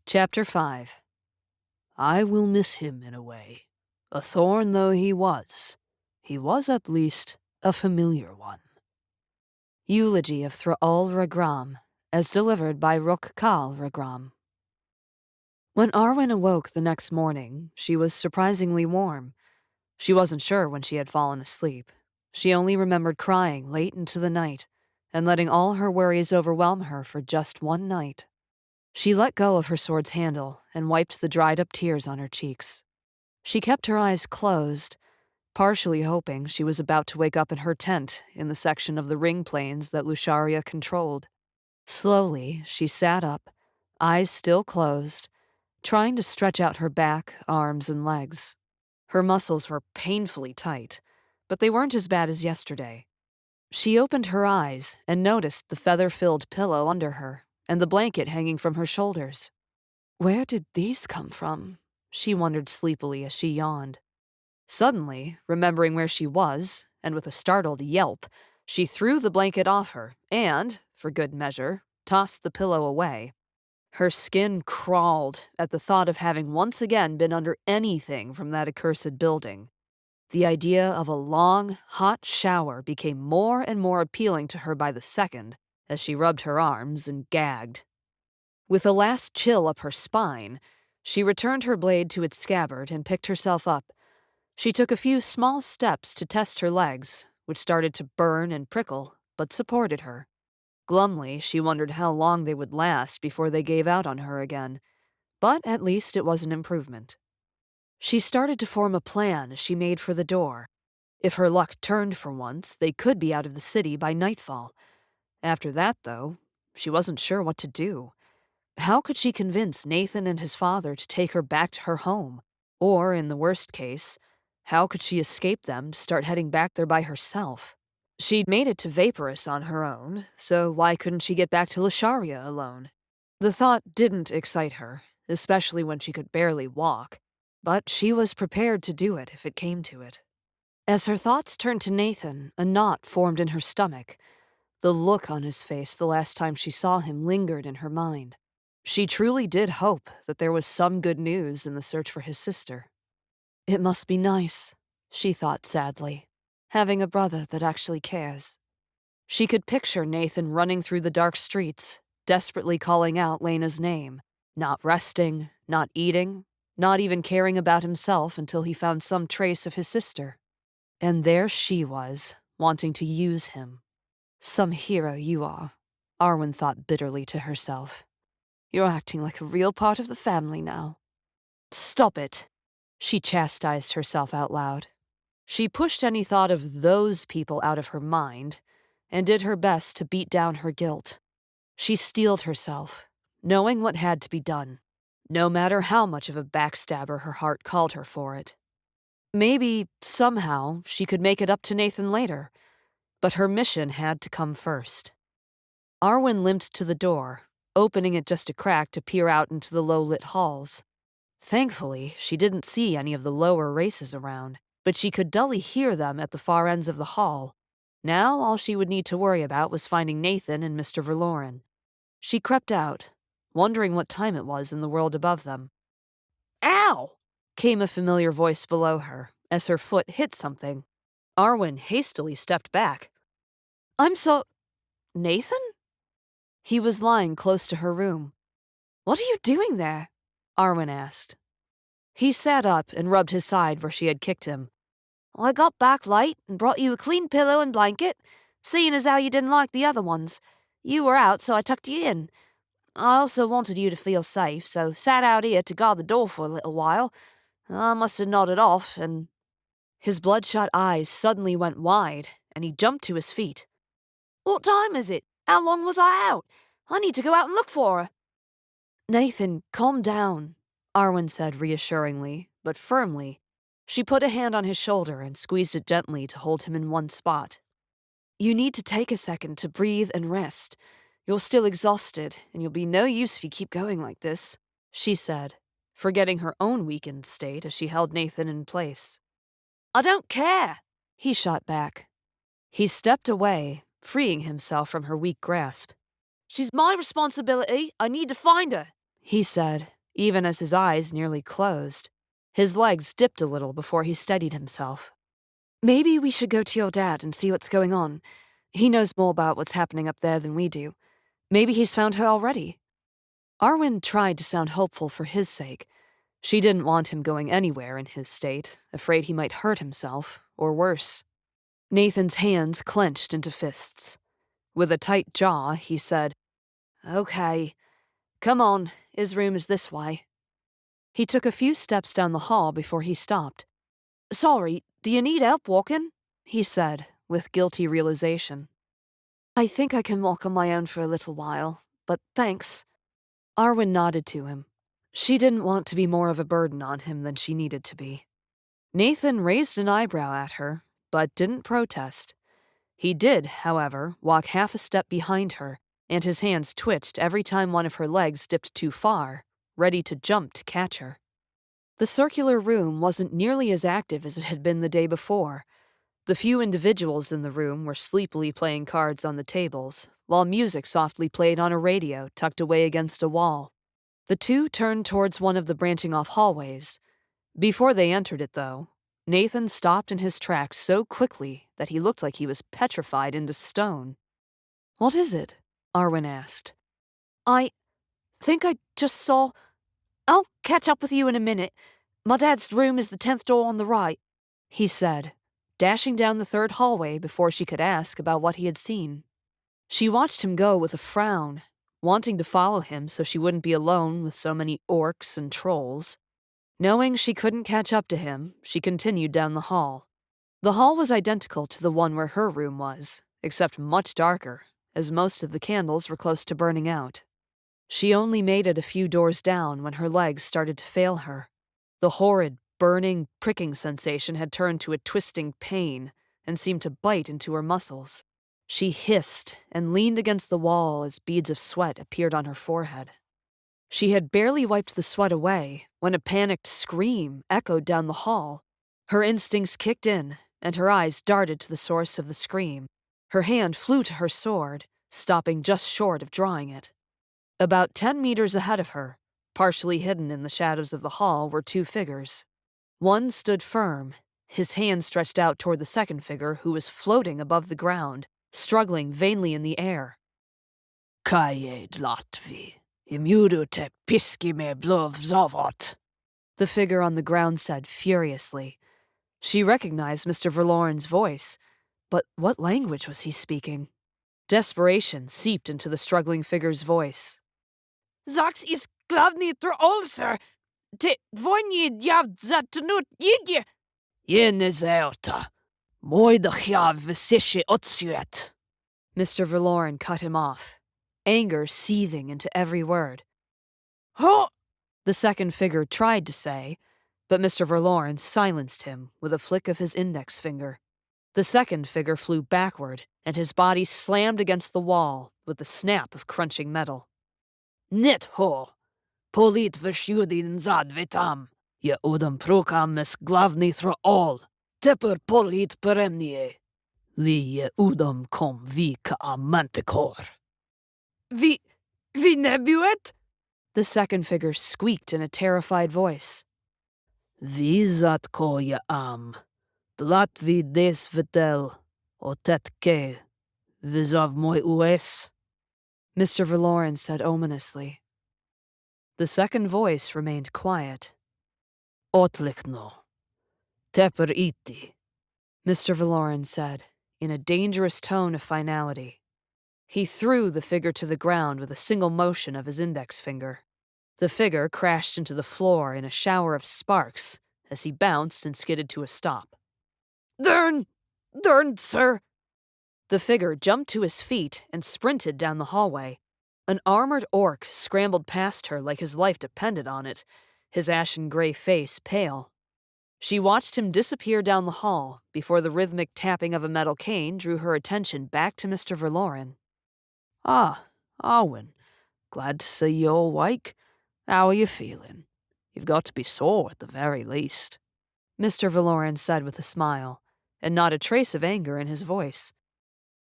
Chapter 5. I will miss him in a way. A thorn though he was at least a familiar one. Eulogy of Thrall Ragram, as delivered by Rukh-Kal Ragram. When Arwen awoke the next morning, she was surprisingly warm. She wasn't sure when she had fallen asleep. She only remembered crying late into the night and letting all her worries overwhelm her for just one night. She let go of her sword's handle and wiped the dried-up tears on her cheeks. She kept her eyes closed, partially hoping she was about to wake up in her tent in the section of the ring plains that Lusharia controlled. Slowly, she sat up, eyes still closed, trying to stretch out her back, arms, and legs. Her muscles were painfully tight, but they weren't as bad as yesterday. She opened her eyes and noticed the feather-filled pillow under her and the blanket hanging from her shoulders. Where did these come from? She wondered sleepily as she yawned. Suddenly, remembering where she was, and with a startled yelp, she threw the blanket off her and, for good measure, tossed the pillow away. Her skin crawled at the thought of having once again been under anything from that accursed building. The idea of a long, hot shower became more and more appealing to her by the second, as she rubbed her arms and gagged. With a last chill up her spine, she returned her blade to its scabbard and picked herself up. She took a few small steps to test her legs, which started to burn and prickle, but supported her. Glumly, she wondered how long they would last before they gave out on her again, but at least it was an improvement. She started to form a plan as she made for the door. If her luck turned for once, they could be out of the city by nightfall. After that, though, she wasn't sure what to do. How could she convince Nathan and his father to take her back to her home? Or, in the worst case, how could she escape them to start heading back there by herself? She'd made it to Vaporous on her own, so why couldn't she get back to Lusharia alone? The thought didn't excite her, especially when she could barely walk, but she was prepared to do it if it came to it. As her thoughts turned to Nathan, a knot formed in her stomach. The look on his face the last time she saw him lingered in her mind. She truly did hope that there was some good news in the search for his sister. It must be nice, she thought sadly, having a brother that actually cares. She could picture Nathan running through the dark streets, desperately calling out Lena's name, not resting, not eating, not even caring about himself until he found some trace of his sister. And there she was, wanting to use him. Some hero you are, Arwen thought bitterly to herself. You're acting like a real part of the family now. Stop it, she chastised herself out loud. She pushed any thought of those people out of her mind and did her best to beat down her guilt. She steeled herself, knowing what had to be done, no matter how much of a backstabber her heart called her for it. Maybe, somehow, she could make it up to Nathan later, but her mission had to come first. Arwen limped to the door, opening it just a crack to peer out into the low-lit halls. Thankfully, she didn't see any of the lower races around, but she could dully hear them at the far ends of the hall. Now all she would need to worry about was finding Nathan and Mr. Verloren. She crept out, wondering what time it was in the world above them. Ow! Came a familiar voice below her, as her foot hit something. Arwen hastily stepped back. Nathan? He was lying close to her room. What are you doing there? Arwen asked. He sat up and rubbed his side where she had kicked him. I got back late and brought you a clean pillow and blanket, seeing as how you didn't like the other ones. You were out, so I tucked you in. I also wanted you to feel safe, so sat out here to guard the door for a little while. I must have nodded off, and... His bloodshot eyes suddenly went wide, and he jumped to his feet. What time is it? How long was I out? I need to go out and look for her. Nathan, calm down, Arwen said reassuringly, but firmly. She put a hand on his shoulder and squeezed it gently to hold him in one spot. You need to take a second to breathe and rest. You're still exhausted, and you'll be no use if you keep going like this, she said, forgetting her own weakened state as she held Nathan in place. I don't care, he shot back. He stepped away, freeing himself from her weak grasp. She's my responsibility. I need to find her, he said, even as his eyes nearly closed. His legs dipped a little before he steadied himself. "Maybe we should go to your dad and see what's going on. He knows more about what's happening up there than we do. Maybe he's found her already." Arwen tried to sound hopeful for his sake. She didn't want him going anywhere in his state, afraid he might hurt himself, or worse. Nathan's hands clenched into fists. With a tight jaw, he said, "Okay, come on, his room is this way." He took a few steps down the hall before he stopped. "Sorry, do you need help walking?" he said, with guilty realization. "I think I can walk on my own for a little while, but thanks." Arwen nodded to him. She didn't want to be more of a burden on him than she needed to be. Nathan raised an eyebrow at her, but didn't protest. He did, however, walk half a step behind her, and his hands twitched every time one of her legs dipped too far, ready to jump to catch her. The circular room wasn't nearly as active as it had been the day before. The few individuals in the room were sleepily playing cards on the tables, while music softly played on a radio tucked away against a wall. The two turned towards one of the branching off hallways. Before they entered it, though, Nathan stopped in his tracks so quickly that he looked like he was petrified into stone. "What is it?" Arwen asked. "I think I just saw— I'll catch up with you in a minute. My dad's room is the 10th door on the right," he said, dashing down the third hallway before she could ask about what he had seen. She watched him go with a frown, wanting to follow him so she wouldn't be alone with so many orcs and trolls. Knowing she couldn't catch up to him, she continued down the hall. The hall was identical to the one where her room was, except much darker, as most of the candles were close to burning out. She only made it a few doors down when her legs started to fail her. The horrid, burning, pricking sensation had turned to a twisting pain and seemed to bite into her muscles. She hissed and leaned against the wall as beads of sweat appeared on her forehead. She had barely wiped the sweat away when a panicked scream echoed down the hall. Her instincts kicked in, and her eyes darted to the source of the scream. Her hand flew to her sword, stopping just short of drawing it. About 10 meters ahead of her, partially hidden in the shadows of the hall, were two figures. One stood firm, his hand stretched out toward the second figure who was floating above the ground, struggling vainly in the air. "Kaje Latvi, imudu te piski me blov zavot," the figure on the ground said furiously. She recognized Mr. Verloren's voice, but what language was he speaking? Desperation seeped into the struggling figure's voice. "Zax is glavni trollser, te vonyi djav zatunut yidje." "Yenezeota, moi dachjav visishi otsuet." Mr. Verloren cut him off, anger seething into every word. "Huh!" the second figure tried to say, but Mr. Verloren silenced him with a flick of his index finger. The second figure flew backward, and his body slammed against the wall with the snap of crunching metal. "Nit ho! Polit vashudin zad vetam, ye udam prokam mes glavni all, tepper polit peremnie, li ye udam kom vi ka mantikor." Vi nebuet? The second figure squeaked in a terrified voice. "Vi zat ko ye dlat vi des vetel, otet ke, vizav moi ues," Mr. Verloren said ominously. The second voice remained quiet. "Otlikno, teper iti," Mr. Verloren said, in a dangerous tone of finality. He threw the figure to the ground with a single motion of his index finger. The figure crashed into the floor in a shower of sparks as he bounced and skidded to a stop. Dern, sir!" The figure jumped to his feet and sprinted down the hallway. An armored orc scrambled past her like his life depended on it, his ashen gray face pale. She watched him disappear down the hall before the rhythmic tapping of a metal cane drew her attention back to Mr. Verloren. "Ah, Arwen, glad to see you awake. How are you feeling? You've got to be sore at the very least," Mr. Verloren said with a smile, and not a trace of anger in his voice.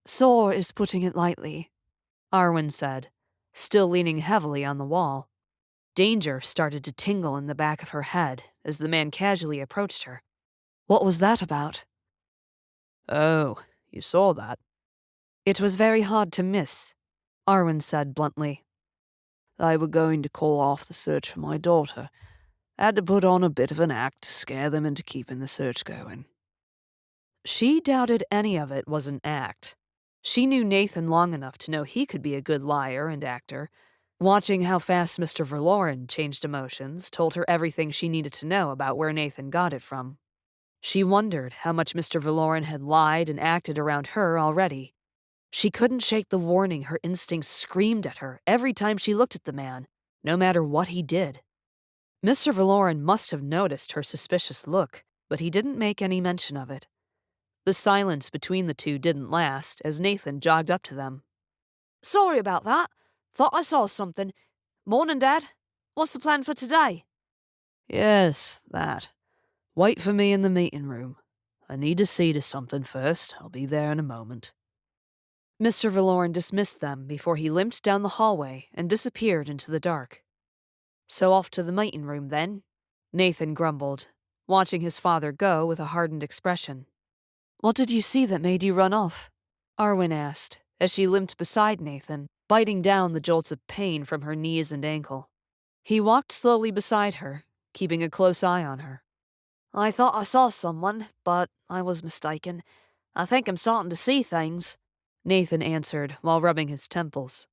"Sore is putting it lightly," Arwen said, still leaning heavily on the wall. Danger started to tingle in the back of her head as the man casually approached her. What was that about? Oh, you saw that? It was very hard to miss, Arwen said bluntly. They were going to call off the search for my daughter. I had to put on a bit of an act to scare them into keeping the search going. She doubted any of it was an act. She knew Nathan long enough to know he could be a good liar and actor. Watching how fast Mr. Verloren changed emotions told her everything she needed to know about where Nathan got it from. She wondered how much Mr. Verloren had lied and acted around her already. She couldn't shake the warning her instincts screamed at her every time she looked at the man, no matter what he did. Mr. Verloren must have noticed her suspicious look, but he didn't make any mention of it. The silence between the two didn't last as Nathan jogged up to them. Sorry about that. Thought I saw something. Morning, Dad. What's the plan for today? Yes, that. Wait for me in the meeting room. I need to see to something first. I'll be there in a moment. Mr. Verloren dismissed them before he limped down the hallway and disappeared into the dark. So off to the meeting room, then? Nathan grumbled, watching his father go with a hardened expression. What did you see that made you run off? Arwen asked, as she limped beside Nathan, biting down the jolts of pain from her knees and ankle. He walked slowly beside her, keeping a close eye on her. I thought I saw someone, but I was mistaken. I think I'm starting to see things, Nathan answered while rubbing his temples.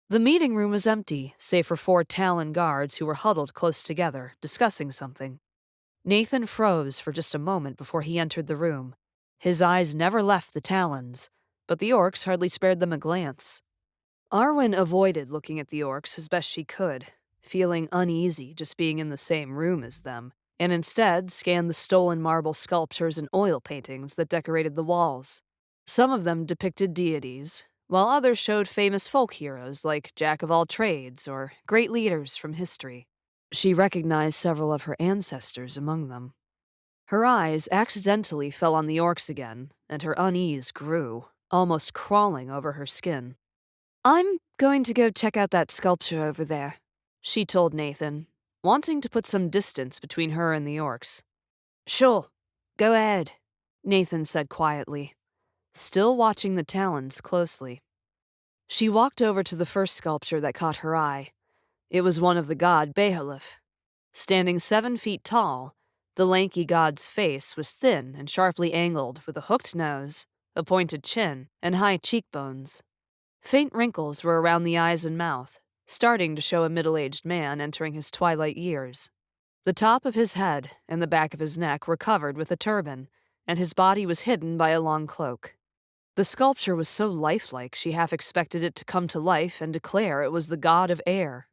The meeting room was empty, save for 4 Talon guards who were huddled close together, discussing something. Nathan froze for just a moment before he entered the room. His eyes never left the Talons, but the orcs hardly spared them a glance. Arwen avoided looking at the orcs as best she could, feeling uneasy just being in the same room as them, and instead scanned the stolen marble sculptures and oil paintings that decorated the walls. Some of them depicted deities, while others showed famous folk heroes like jack-of-all-trades or great leaders from history. She recognized several of her ancestors among them. Her eyes accidentally fell on the orcs again, and her unease grew, almost crawling over her skin. I'm going to go check out that sculpture over there, she told Nathan, wanting to put some distance between her and the orcs. Sure, go ahead, Nathan said quietly, still watching the Talons closely. She walked over to the first sculpture that caught her eye. It was one of the god Behalif. Standing 7 feet tall, the lanky god's face was thin and sharply angled with a hooked nose, a pointed chin, and high cheekbones. Faint wrinkles were around the eyes and mouth, starting to show a middle-aged man entering his twilight years. The top of his head and the back of his neck were covered with a turban, and his body was hidden by a long cloak. The sculpture was so lifelike she half expected it to come to life and declare it was the god of air.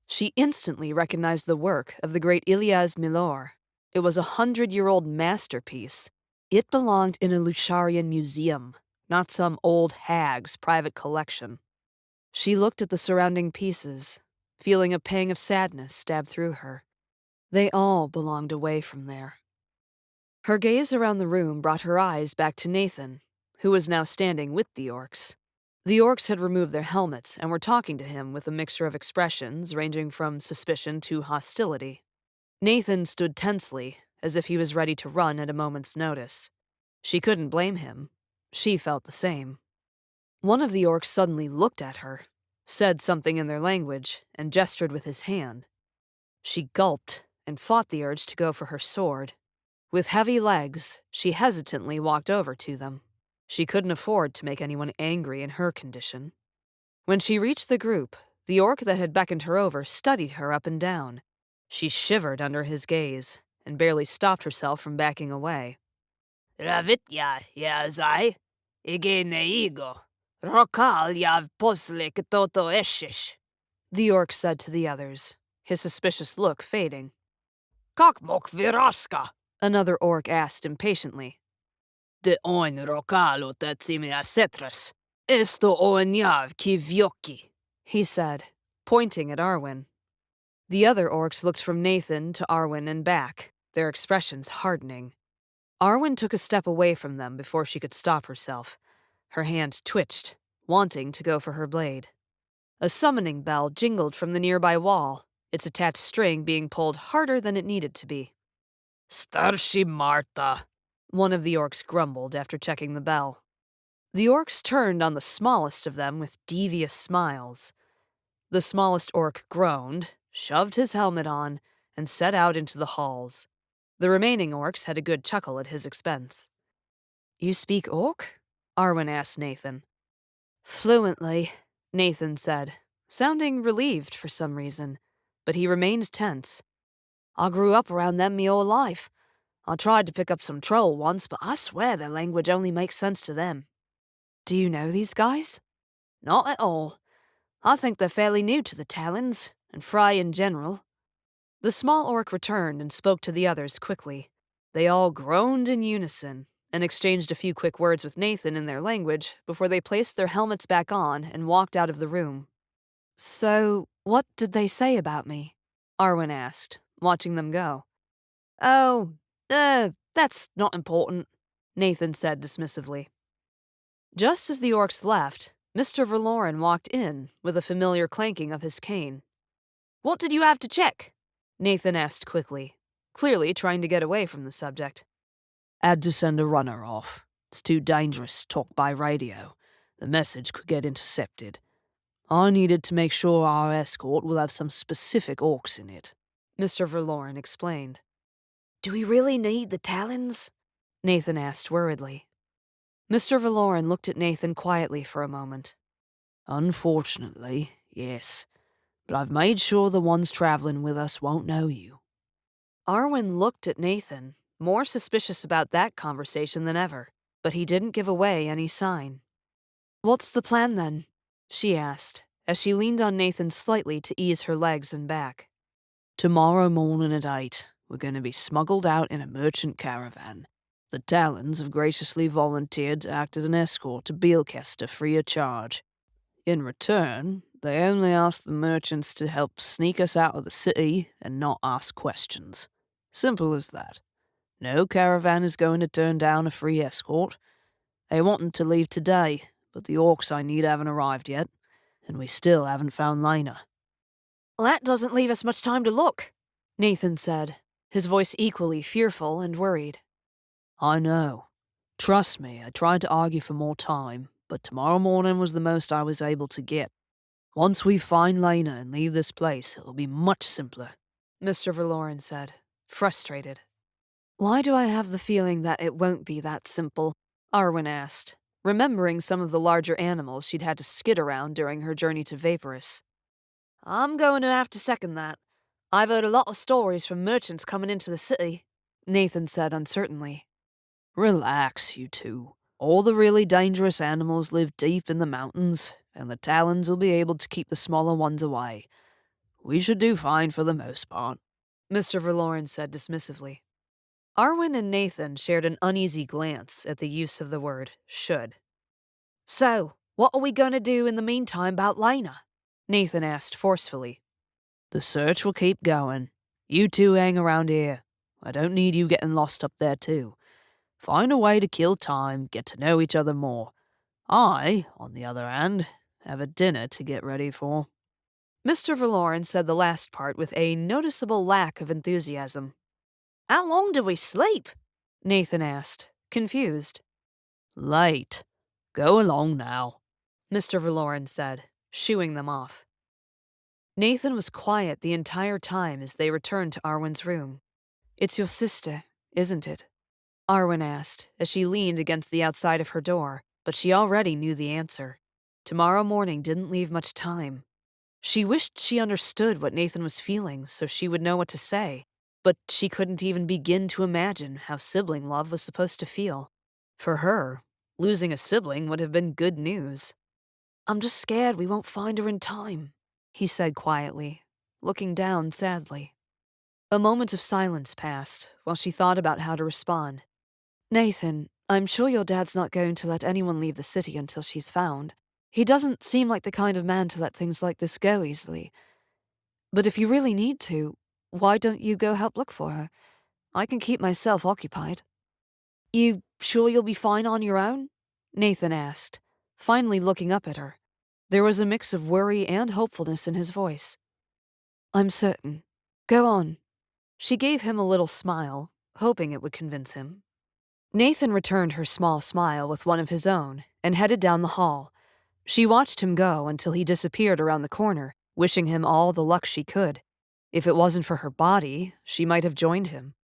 She instantly recognized the work of the great Ilias Milor. It was a 100-year-old masterpiece. It belonged in a Lucharian museum, not some old hag's private collection. She looked at the surrounding pieces, feeling a pang of sadness stab through her. They all belonged away from there. Her gaze around the room brought her eyes back to Nathan, who was now standing with the orcs. The orcs had removed their helmets and were talking to him with a mixture of expressions ranging from suspicion to hostility. Nathan stood tensely, as if he was ready to run at a moment's notice. She couldn't blame him. She felt the same. One of the orcs suddenly looked at her, said something in their language, and gestured with his hand. She gulped and fought the urge to go for her sword. With heavy legs, she hesitantly walked over to them. She couldn't afford to make anyone angry in her condition. When she reached the group, the orc that had beckoned her over studied her up and down. She shivered under his gaze and barely stopped herself from backing away. Ravitya, yazai, ige neigo, rokal yav poslik toto eshish, the orc said to the others, his suspicious look fading. Kakmok viraska, another orc asked impatiently. De oin rokalo tatsimi asetras, esto oin yav ki vyoki, he said, pointing at Arwen. The other orcs looked from Nathan to Arwen and back, their expressions hardening. Arwen took a step away from them before she could stop herself. Her hand twitched, wanting to go for her blade. A summoning bell jingled from the nearby wall. its attached string being pulled harder than it needed to be. "Starshi Martha," one of the orcs grumbled after checking the bell. The orcs turned on the smallest of them with devious smiles. The smallest orc groaned, shoved his helmet on, and set out into the halls. The remaining orcs had a good chuckle at his expense. "You speak orc?" Arwen asked Nathan. "Fluently," Nathan said, sounding relieved for some reason, but he remained tense. "I grew up around them me whole life. I tried to pick up some troll once, but I swear their language only makes sense to them." "Do you know these guys?" "Not at all. I think they're fairly new to the Talons, and Fry in general." The small orc returned and spoke to the others quickly. They all groaned in unison and exchanged a few quick words with Nathan in their language before they placed their helmets back on and walked out of the room. "So, what did they say about me?" Arwen asked, watching them go. "Oh, that's not important," Nathan said dismissively. Just as the orcs left, Mr. Verloren walked in with a familiar clanking of his cane. "What did you have to check?" Nathan asked quickly, clearly trying to get away from the subject. "Had to send a runner off. It's too dangerous to talk by radio. The message could get intercepted. I needed to make sure our escort will have some specific orcs in it," Mr. Verloren explained. "Do we really need the Talons?" Nathan asked worriedly. Mr. Verloren looked at Nathan quietly for a moment. "Unfortunately, yes. But I've made sure the ones traveling with us won't know you." Arwen looked at Nathan, more suspicious about that conversation than ever, but he didn't give away any sign. "What's the plan then?" she asked, as she leaned on Nathan slightly to ease her legs and back. "Tomorrow morning at 8, we're going to be smuggled out in a merchant caravan. The Talons have graciously volunteered to act as an escort to Bealcester free of charge. In return, they only ask the merchants to help sneak us out of the city and not ask questions. Simple as that. No caravan is going to turn down a free escort. They wanted to leave today, but the orcs I need haven't arrived yet, and we still haven't found Lena." "Well, that doesn't leave us much time to look," Nathan said, his voice equally fearful and worried. "I know. Trust me, I tried to argue for more time, but tomorrow morning was the most I was able to get. Once we find Lena and leave this place, it'll be much simpler," Mr. Verloren said, frustrated. "Why do I have the feeling that it won't be that simple?" Arwen asked, remembering some of the larger animals she'd had to skid around during her journey to Vaporous. "I'm going to have to second that. I've heard a lot of stories from merchants coming into the city," Nathan said uncertainly. "Relax, you two. All the really dangerous animals live deep in the mountains, and the Talons will be able to keep the smaller ones away. We should do fine for the most part," Mr. Verloren said dismissively. Arwen and Nathan shared an uneasy glance at the use of the word should. "So, what are we going to do in the meantime about Lena?" Nathan asked forcefully. "The search will keep going. You two hang around here. I don't need you getting lost up there too. Find a way to kill time, get to know each other more. I, on the other hand, have a dinner to get ready for." Mr. Verloren said the last part with a noticeable lack of enthusiasm. "How long do we sleep?" Nathan asked, confused. "Late. Go along now," Mr. Verloren said, shooing them off. Nathan was quiet the entire time as they returned to Arwen's room. "It's your sister, isn't it?" Arwen asked as she leaned against the outside of her door, but she already knew the answer. Tomorrow morning didn't leave much time. She wished she understood what Nathan was feeling so she would know what to say, but she couldn't even begin to imagine how sibling love was supposed to feel. For her, losing a sibling would have been good news. "I'm just scared we won't find her in time," he said quietly, looking down sadly. A moment of silence passed while she thought about how to respond. "Nathan, I'm sure your dad's not going to let anyone leave the city until she's found. He doesn't seem like the kind of man to let things like this go easily. But if you really need to, why don't you go help look for her? I can keep myself occupied." "You sure you'll be fine on your own?" Nathan asked, finally looking up at her. There was a mix of worry and hopefulness in his voice. I'm certain. Go on. She gave him a little smile, hoping it would convince him. Nathan returned her small smile with one of his own and headed down the hall. She watched him go until he disappeared around the corner, wishing him all the luck she could. If it wasn't for her body, she might have joined him.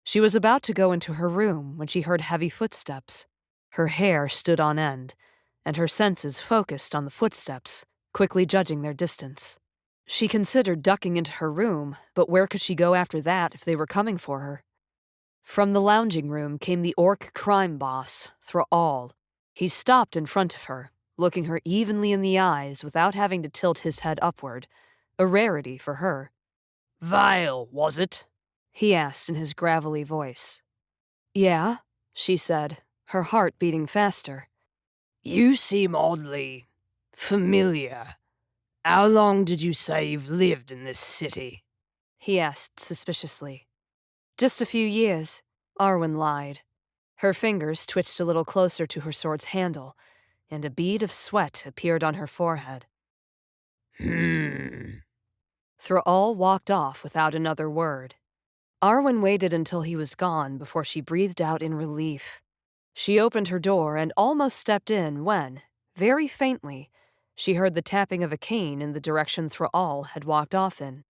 She was about to go into her room when she heard heavy footsteps. Her hair stood on end, and her senses focused on the footsteps, quickly judging their distance. She considered ducking into her room, but where could she go after that if they were coming for her? From the lounging room came the orc crime boss, Thrall. He stopped in front of her, looking her evenly in the eyes without having to tilt his head upward, a rarity for her. "Vile, was it?" he asked in his gravelly voice. Yeah, she said, her heart beating faster. You seem oddly familiar. How long did you say you've lived in this city? He asked suspiciously. Just a few years, Arwen lied. Her fingers twitched a little closer to her sword's handle, and a bead of sweat appeared on her forehead. Thrall walked off without another word. Arwen waited until he was gone before she breathed out in relief. She opened her door and almost stepped in when, very faintly, she heard the tapping of a cane in the direction Thrall had walked off in.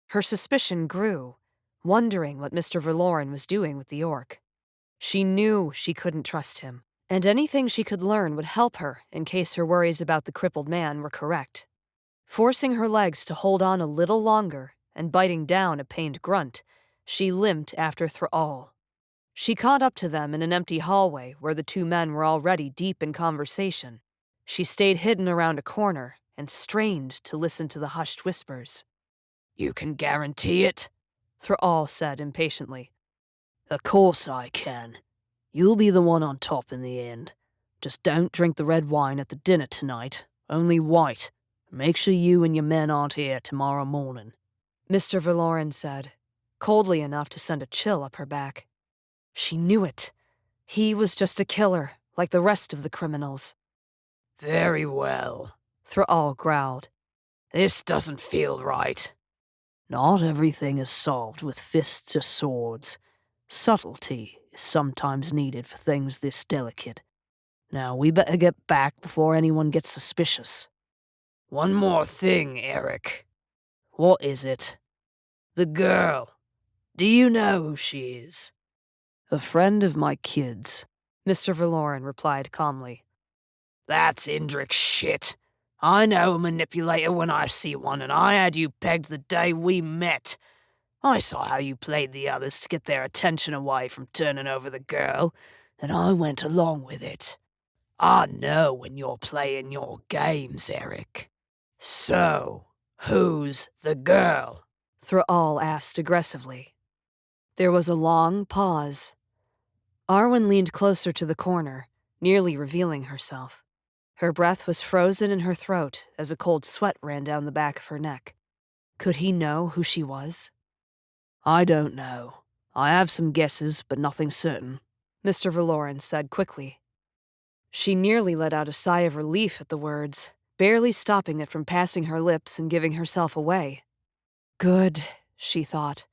Her suspicion grew, wondering what Mr. Verloren was doing with the orc. She knew she couldn't trust him, and anything she could learn would help her in case her worries about the crippled man were correct. Forcing her legs to hold on a little longer and biting down a pained grunt, she limped after Thrall. She caught up to them in an empty hallway where the two men were already deep in conversation. She stayed hidden around a corner and strained to listen to the hushed whispers. You can guarantee it? Thrall said impatiently. Of course I can. You'll be the one on top in the end. Just don't drink the red wine at the dinner tonight, only white. Make sure you and your men aren't here tomorrow morning. Mr. Verloren said, coldly enough to send a chill up her back. She knew it. He was just a killer, like the rest of the criminals. Very well, Thrall growled. This doesn't feel right. Not everything is solved with fists or swords. Subtlety is sometimes needed for things this delicate. Now we better get back before anyone gets suspicious. One more thing, Eric. What is it? The girl. Do you know who she is? A friend of my kids, Mr. Verloren replied calmly. That's Indrik's shit. I know a manipulator when I see one, and I had you pegged the day we met. I saw how you played the others to get their attention away from turning over the girl, and I went along with it. I know when you're playing your games, Eric. So, who's the girl? Thrall asked aggressively. There was a long pause. Arwen leaned closer to the corner, nearly revealing herself. Her breath was frozen in her throat as a cold sweat ran down the back of her neck. Could he know who she was? I don't know. I have some guesses, but nothing certain, Mr. Verloren said quickly. She nearly let out a sigh of relief at the words, barely stopping it from passing her lips and giving herself away. Good, she thought.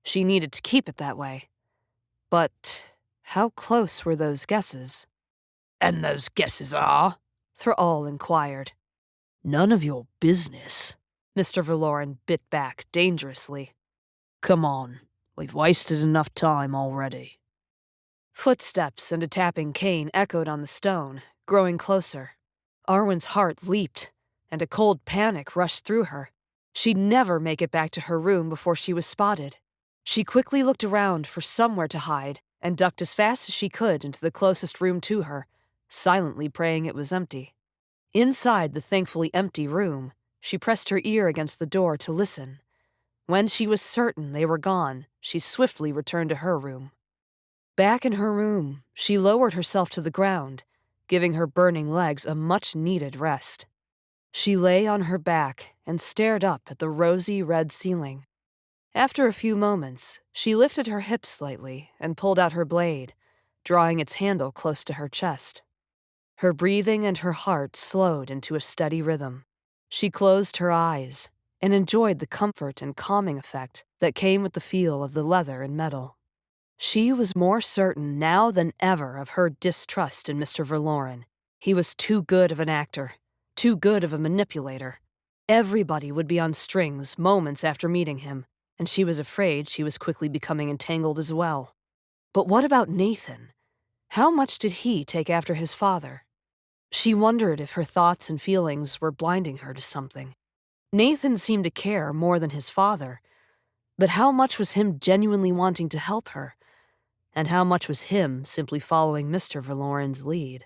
She needed to keep it that way. But how close were those guesses? And those guesses are? Thrall inquired. None of your business, Mr. Verloren bit back dangerously. Come on, we've wasted enough time already. Footsteps and a tapping cane echoed on the stone, growing closer. Arwen's heart leaped, and a cold panic rushed through her. She'd never make it back to her room before she was spotted. She quickly looked around for somewhere to hide and ducked as fast as she could into the closest room to her, silently praying it was empty. Inside the thankfully empty room, she pressed her ear against the door to listen. When she was certain they were gone, she swiftly returned to her room. Back in her room, she lowered herself to the ground, giving her burning legs a much-needed rest. She lay on her back and stared up at the rosy red ceiling. After a few moments, she lifted her hips slightly and pulled out her blade, drawing its handle close to her chest. Her breathing and her heart slowed into a steady rhythm. She closed her eyes, and enjoyed the comfort and calming effect that came with the feel of the leather and metal. She was more certain now than ever of her distrust in Mr. Verloren. He was too good of an actor, too good of a manipulator. Everybody would be on strings moments after meeting him, and she was afraid she was quickly becoming entangled as well. But what about Nathan? How much did he take after his father? She wondered if her thoughts and feelings were blinding her to something. Nathan seemed to care more than his father, but how much was him genuinely wanting to help her? And how much was him simply following Mr. Verloren's lead?